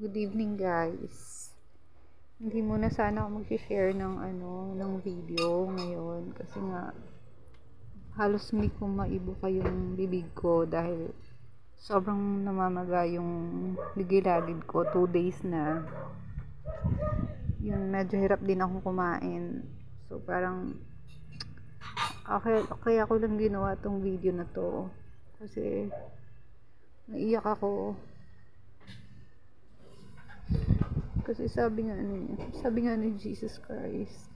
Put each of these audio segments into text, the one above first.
Good evening guys. Hindi muna sana ako mag-share ng video ngayon kasi nga halos hindi ko maibuka yung bibig ko dahil sobrang namamaga yung ligid ko. 2 days na. Yun, medyo hirap din akong kumain. So parang okay ako lang ginawa tong video na to kasi naiyak ako. Kasi sabi nga ni Jesus Christ,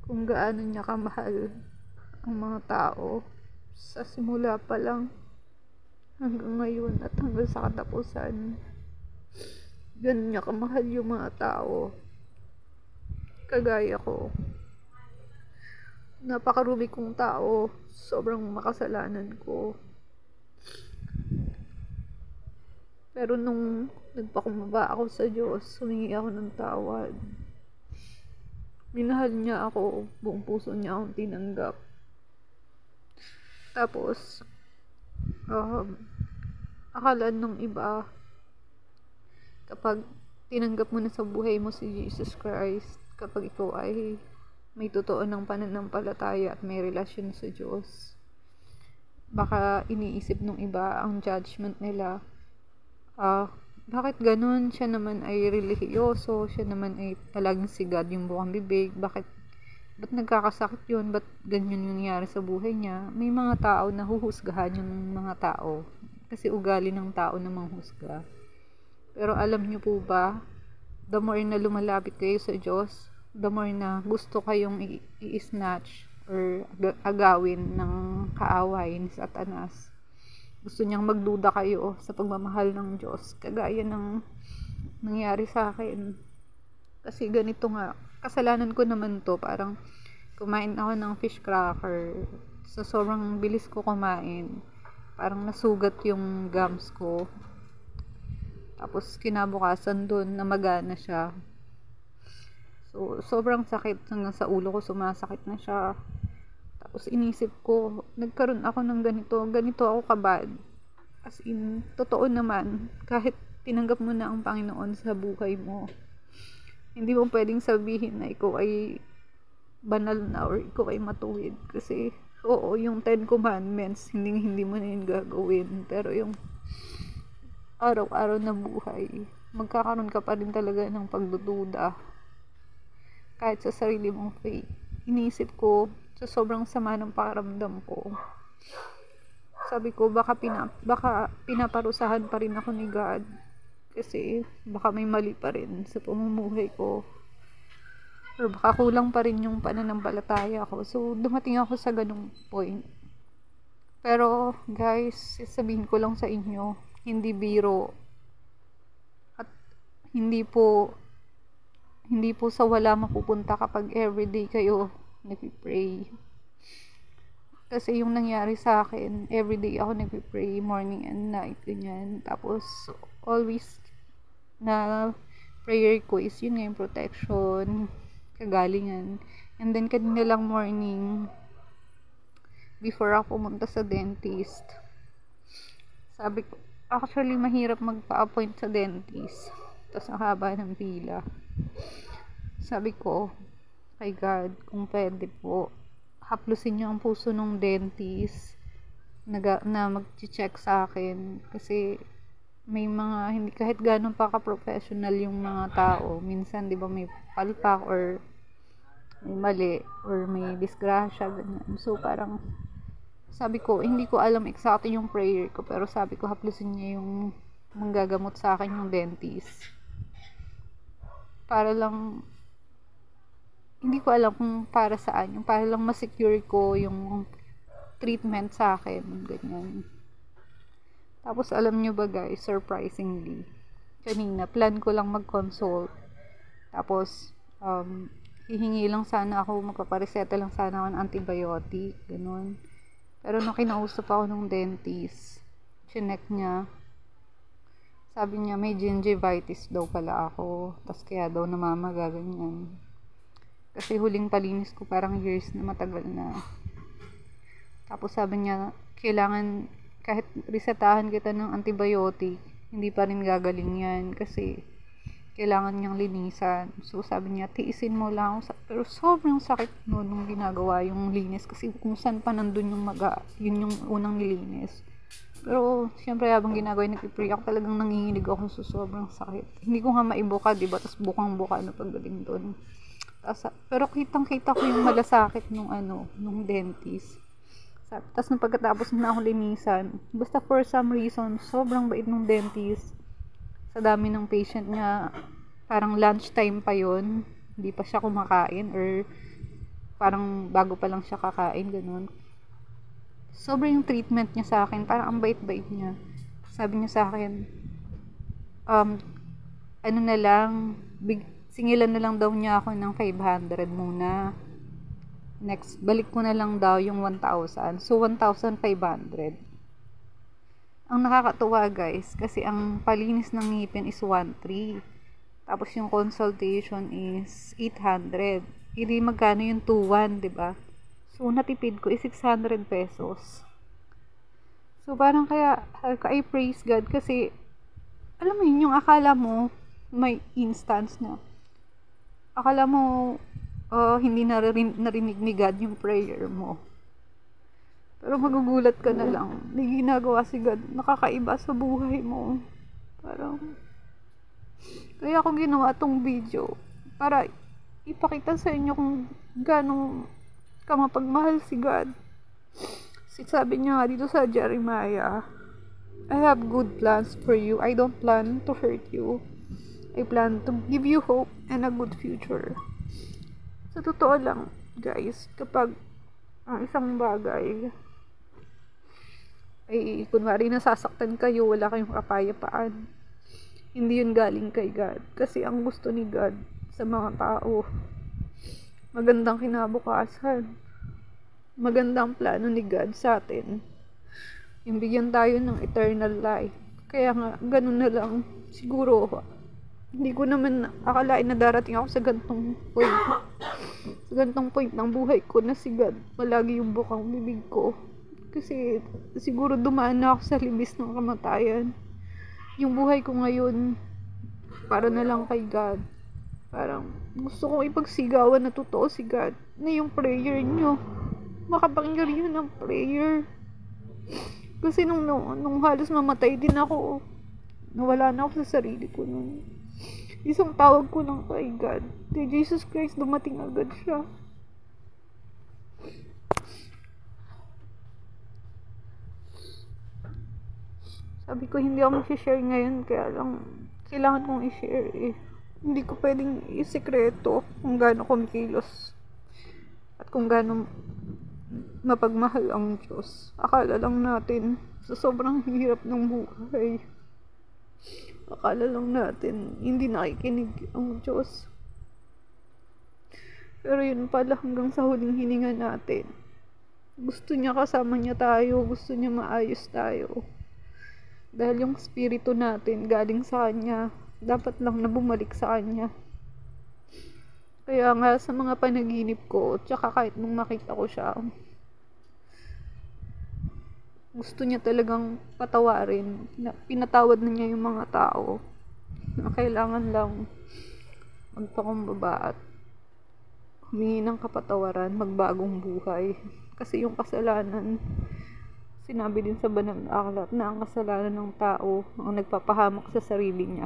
kung gaano niya kamahal ang mga tao sa simula pa lang hanggang ngayon at hanggang sa katapusan, ganun niya kamahal yung mga tao. Kagaya ko, napakarumi kong tao, sobrang makasalanan ko. Pero nung nagpakumbaba ako sa Diyos, humingi ako ng tawad. Minahal niya ako, buong puso niya akong tinanggap. Tapos, akala nung iba, kapag tinanggap mo na sa buhay mo si Jesus Christ, kapag ikaw ay may totoo ng pananampalataya at may relasyon sa Diyos, baka iniisip nung iba ang judgment nila. Bakit ganun? Siya naman ay relihiyoso, siya naman ay palaging sigad yung bukang bibig, ba't nagkakasakit yun? Ba't ganyan yung nangyari sa buhay niya? May mga tao na huhusgahan yung mga tao kasi ugali ng tao na manghusga. Pero alam niyo po ba, the more na lumalapit kayo sa Diyos, the more na gusto kayong i-snatch or agawin ng kaaway ni Satanas. Gusto niyang magduda kayo sa pagmamahal ng Diyos, kagaya ng nangyari sa akin. Kasi ganito nga, kasalanan ko naman to, parang kumain ako ng fish cracker, sa sobrang bilis ko kumain, parang nasugat yung gums ko, tapos kinabukasan dun namaga na siya. So sobrang sakit, hanggang sa ulo ko sumasakit na siya. Tapos inisip ko, nagkaroon ako ng ganito ako kabad. As in, totoo naman, kahit tinanggap mo na ang Panginoon sa buhay mo, hindi mo pwedeng sabihin na ikaw ay banal na or ikaw ay matuwid. Kasi, oo, yung 10 commandments, hindi mo na yun gagawin. Pero yung araw-araw na buhay, magkakaroon ka pa rin talaga ng pagdududa. Kahit sa sarili mong faith. Iniisip ko, sa sobrang sama ng pakiramdam ko, sabi ko baka pinaparusahan pa rin ako ni God kasi baka may mali pa rin sa pamumuhay ko or baka kulang pa rin yung pananampalataya ko. So dumating ako sa ganung point. Pero guys, sasabihin ko lang sa inyo, hindi biro at hindi po sa wala mapupunta kapag everyday kayo nagpipray. Kasi yung nangyari sa akin, everyday ako nagpipray, morning and night, ganyan. Tapos, always na prayer ko is yun nga yung protection, kagalingan. And then, kanina lang morning, before ako pumunta sa dentist, sabi ko, actually, mahirap magpa-appoint sa dentist. Tapos, ang haba ng pila. Sabi ko, kay God, kung pwede po, haplusin niyo ang puso ng dentist na mag-check sa akin. Kasi may mga, hindi kahit gano'n pa ka-professional yung mga tao. Minsan, di ba, may palpak or may mali or may disgrasya, ganyan. So, parang, sabi ko, hindi ko alam exactly yung prayer ko, pero sabi ko, haplusin niya yung manggagamot sa akin yung dentist. Para lang, hindi ko alam kung para saan, yung para lang ma-secure ko yung treatment sa akin, ganyan. Tapos alam nyo ba guys, surprisingly, kanina plan ko lang mag-consult, tapos hihingi lang sana ako, magpapareseta lang sana ako ng antibiotic, ganun. Pero nung kinausap ako ng dentist, chinek niya, sabi niya may gingivitis daw pala ako, tas kaya daw namamaga, ganyan. Kasi huling palinis ko parang years na, matagal na. Tapos sabi niya, kailangan kahit resetahan kita ng antibiotic, hindi pa rin gagaling yan kasi kailangan niyang linisan. So sabi niya, tiisin mo lang. Pero sobrang sakit no nung ginagawa yung linis kasi kung saan pa nandun yung yun yung unang nilinis. Pero syempre habang ginagawa yung nag-pray ako, talagang nanginginig ako sa sobrang sakit. Hindi ko nga maibuka, diba? Tapos bukang-buka na pagdating doon. Pero kitang-kita ko yung malasakit nung dentist. Tapos nung pagkatapos na ako linisan, basta for some reason, sobrang bait nung dentist. Sa dami ng patient niya, parang lunchtime pa yon, hindi pa siya kumakain or parang bago pa lang siya kakain, ganun. Sobrang yung treatment niya sa akin, parang ang bait-bait niya. Sabi niya sa akin, ano na lang, singilan na lang daw niya ako ng 500 muna. Next, balik ko na lang daw yung 1,000. So, 1,500. Ang nakakatuwa guys, kasi ang palinis ng ngipin is 1,300. Tapos yung consultation is 800. Hindi magkano yung 2,100, diba? So, natipid ko is 600 pesos. So, parang kaya I praise God kasi alam mo yun, yung akala mo may instance na akala mo hindi narinig ni God yung prayer mo. Pero magugulat ka na lang. May ginagawa si God. Nakakaiba sa buhay mo. Parang, kaya ako ginawa tong video. Para ipakita sa inyo kung gano'ng kamapagmahal si God. Sabi niya nga dito sa Jeremiah, I have good plans for you. I don't plan to hurt you. I plan to give you hope and a good future. Sa totoo lang, guys, kapag ang isang bagay ay kunwari nasasaktan kayo, wala kayong kapayapaan, hindi yun galing kay God. Kasi ang gusto ni God sa mga tao, magandang kinabukasan, magandang plano ni God sa atin, yung bigyan tayo ng eternal life. Kaya nga, ganun na lang siguro. Hindi ko naman akalain na darating ako sa gantong point. Sa gantong point ng buhay ko na si God palagi yung bukang bibig ko. Kasi siguro dumaan na ako sa libis ng kamatayan. Yung buhay ko ngayon, para na lang kay God. Parang gusto kong ipagsigawan na totoo si God. Na yung prayer nyo, makapangyarihan ng prayer. Kasi nung halos mamatay din ako, nawala na ako sa sarili ko nun. Isang tawag ko lang kay God, kay Jesus Christ, dumating agad siya. Sabi ko, hindi ako mag-share ngayon, kaya lang, kailangan kong i-share eh. Hindi ko pwedeng isikreto kung gaano kumikilos at kung gaano mapagmahal ang Diyos. Akala lang natin, sa sobrang hirap ng buhay, akala lang natin, hindi nakikinig ang Diyos. Pero yun pala, hanggang sa huling hininga natin, gusto niya kasama niya tayo, gusto niya maayos tayo. Dahil yung spirito natin galing sa Kanya, dapat lang na bumalik sa Kanya. Kaya nga sa mga panaginip ko, tsaka kahit nung makita ko siya, gusto niya talagang patawarin. Pinatawad na niya yung mga tao na kailangan lang magpakumbaba at humingi ng kapatawaran, magbagong buhay. Kasi yung kasalanan, sinabi din sa banal na aklat na ang kasalanan ng tao ang nagpapahamak sa sarili niya.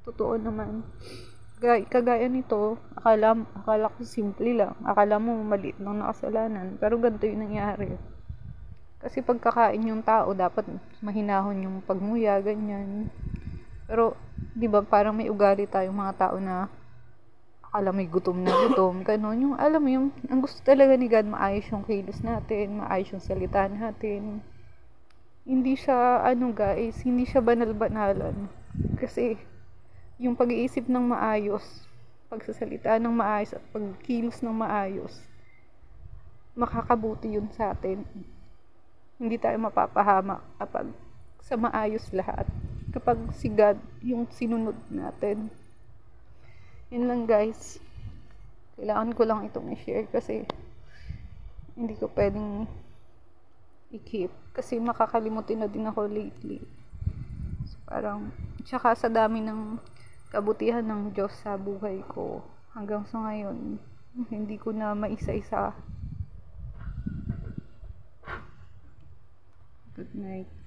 Totoo naman. Kagaya nito, akala ko simple lang. Akala mo maliit lang na kasalanan. Pero ganito yung nangyari. Kasi pagkakain yung tao, dapat mahinahon yung pagmuya, ganyan. Pero, di ba parang may ugali tayong mga tao na akala may gutom na gutom, ganun. Yung, alam mo yung, ang gusto talaga ni God, maayos yung kilos natin, maayos yung salita natin. Hindi siya, guys, hindi siya banal-banalan. Kasi, yung pag-iisip ng maayos, pagsasalita ng maayos, at pagkilos ng maayos, makakabuti yun sa atin. Hindi tayo mapapahamak kapag sa maayos lahat. Kapag si God yung sinunod natin. Yun lang guys. Kailangan ko lang itong i-share kasi hindi ko pwedeng i-keep. Kasi makakalimutin na din ako lately. So, parang, tsaka sa dami ng kabutihan ng Diyos sa buhay ko, hanggang sa ngayon, hindi ko na maisa-isa. Good night.